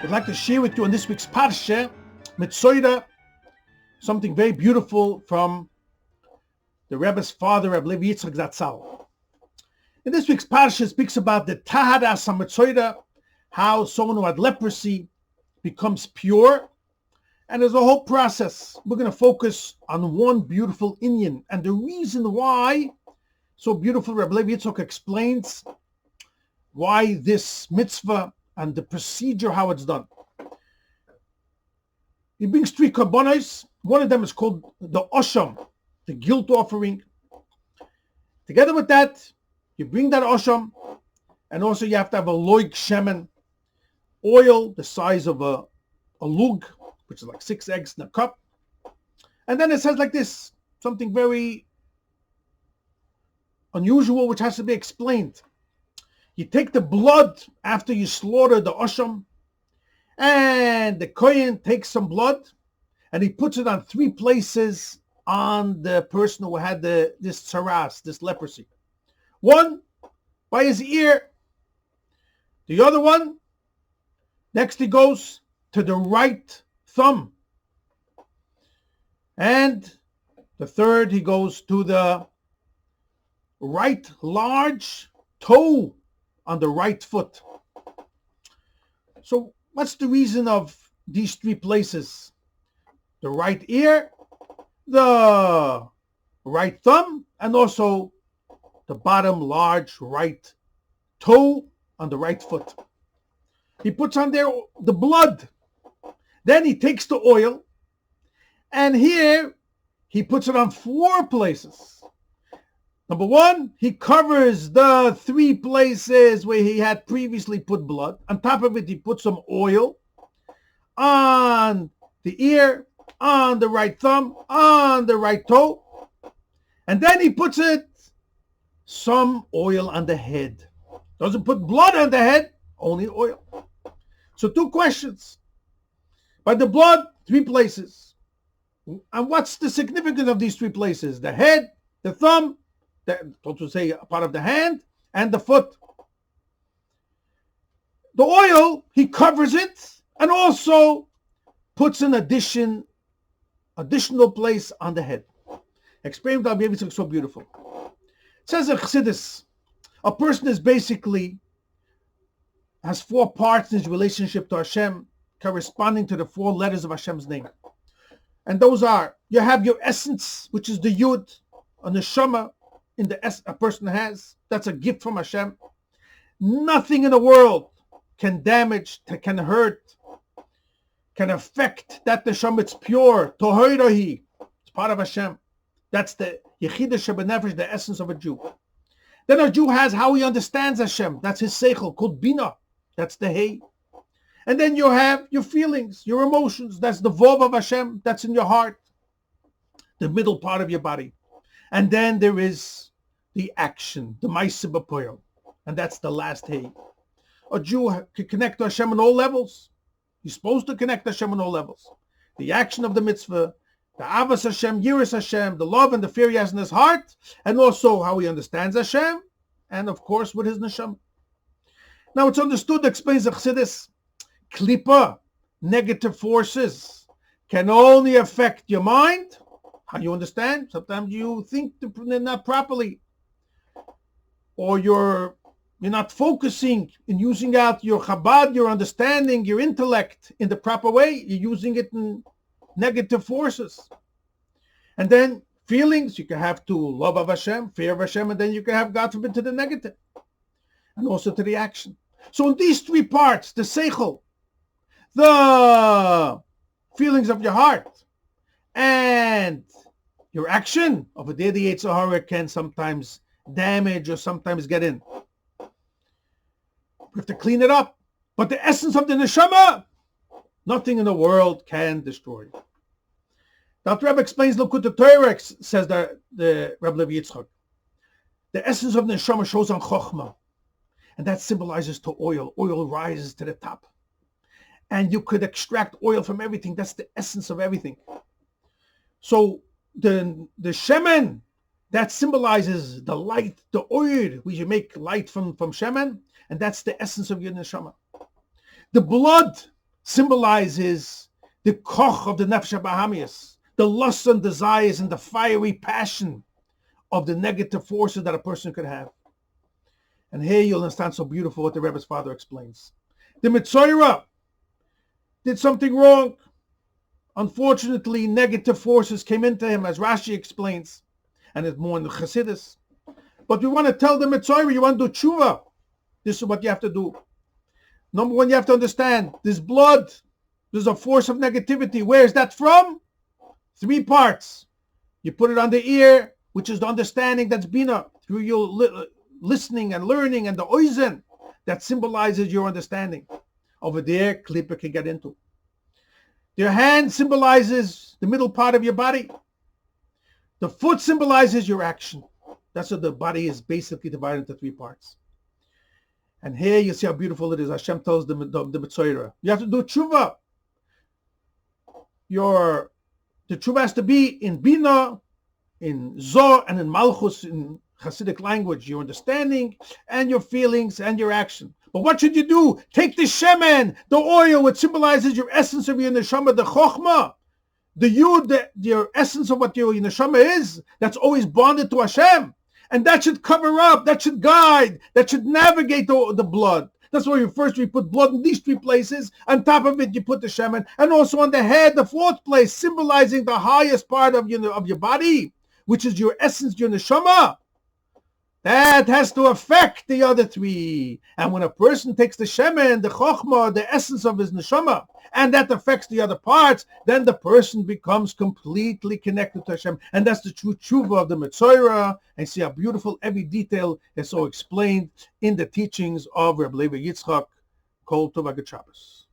I'd like to share with you on this week's Parshas, מצורע, something very beautiful from the Rebbe's father, Rabbi Levi Yitzchok Zatzal. In this week's Parshas speaks about the Taharas HaMetzorah, how someone who had leprosy becomes pure, and there's a whole process. We're going to focus on one beautiful inyan, and the reason why, so beautiful, Rabbi Levi Yitzchok explains why this mitzvah and the procedure, how it's done. He brings three karbonos. One of them is called the osham, the guilt offering. Together with that, you bring that osham, and also you have to have a loig shemen, oil the size of a lug, which is like 6 eggs in a cup. And then it says like this, something very unusual, which has to be explained. You take the blood after you slaughter the osham, and the kohen takes some blood, and he puts it on 3 places on the person who had this tsaras, this leprosy. One by his ear. The other one, next he goes to the right thumb. And the third, he goes to the right large toe on the right foot. So what's the reason of these 3 places? The right ear, the right thumb, and also the bottom large right toe on the right foot. He puts on there the blood. Then he takes the oil, and here he puts it on 4 places. Number 1, he covers the 3 places where he had previously put blood. On top of it, he puts some oil on the ear, on the right thumb, on the right toe. And then he puts some oil on the head. Doesn't put blood on the head, only oil. So 2 questions. By the blood, 3 places. And what's the significance of these 3 places? The head, the thumb, to say a part of the hand, and the foot. The oil, he covers it and also puts an additional place on the head. Explained by Rabbi Yitzchok so beautiful. It says in Chassidus, a person is basically has 4 parts in his relationship to Hashem, corresponding to the 4 letters of Hashem's name. And those are, you have your essence, which is the Yud, a neshama in the a person has. That's a gift from Hashem. Nothing in the world can damage, can hurt, can affect that neshama. It's pure. Tohorahi. It's part of Hashem. That's the Yechidah Shebenefesh, the essence of a Jew. Then a Jew has how he understands Hashem. That's his seichel, called bina. That's the hay. And then you have your feelings, your emotions. That's the vov of Hashem. That's in your heart, the middle part of your body. And then there is the action, the ma'aseh b'poel, and that's the last hay. A Jew can connect to Hashem on all levels. He's supposed to connect to Hashem on all levels. The action of the mitzvah, the avos Hashem, yiras Hashem, the love and the fear he has in his heart, and also how he understands Hashem, and of course with his neshama. Now it's understood, explains the Chassidus, klipa, negative forces, can only affect your mind. How you understand? Sometimes you think not properly, or you're not focusing in using out your chabad, your understanding, your intellect in the proper way. You're using it in negative forces. And then feelings, you can have to love of Hashem, fear of Hashem, and then you can have, God forbid, to the negative, and also to the action. So in these 3 parts, the seichel, the feelings of your heart, and your action of a day, the Yetzer Hara can sometimes damage or sometimes get in. We have to clean it up. But the essence of the neshama, nothing in the world can destroy. Dr. Rebbe explains, look what the Torah says, the Rabbi Levi Yitzchok. The essence of the neshama shows on chokhmah, and that symbolizes to oil. Oil rises to the top. And you could extract oil from everything. That's the essence of everything. So the shemen, that symbolizes the light, the oil. We should make light from shemen, and that's the essence of your neshama. The blood symbolizes the koch of the nefesh habahamias, the lusts and desires and the fiery passion of the negative forces that a person could have. And here you'll understand so beautiful what the Rebbe's father explains. The Metzorah did something wrong. Unfortunately, negative forces came into him, as Rashi explains, and it's more in the Chassidus. But we want to tell the Metzorah, you want to do tshuva. This is what you have to do. Number one, you have to understand, this blood, there's a force of negativity. Where is that from? 3 parts. You put it on the ear, which is the understanding that's bina, through your listening and learning, and the oizen, that symbolizes your understanding. Over there, Klippa can get into. Your hand symbolizes the middle part of your body. The foot symbolizes your action. That's what the body is basically divided into 3 parts. And here you see how beautiful it is. Hashem tells the Metzorah, you have to do tshuva. The tshuva has to be in bina, in Zoh, and in malchus, in Hasidic language, your understanding and your feelings and your action. But what should you do? Take the shemen, the oil, which symbolizes your essence of your neshama, the chokhmah, the yud, your essence of what your neshama is, that's always bonded to Hashem. And that should cover up, that should guide, that should navigate the blood. That's why we put blood in these 3 places. On top of it, you put the shemen. And also on the head, the 4th place, symbolizing the highest part of your body, which is your essence, your neshama. That has to affect the other 3. And when a person takes the shemen, the chokhmah, the essence of his neshama, and that affects the other parts, then the person becomes completely connected to Hashem. And that's the true tshuva of the Metzorah. And see how beautiful every detail is so explained in the teachings of Rabbi Levi Yitzchok. Kol Tov Shabbos.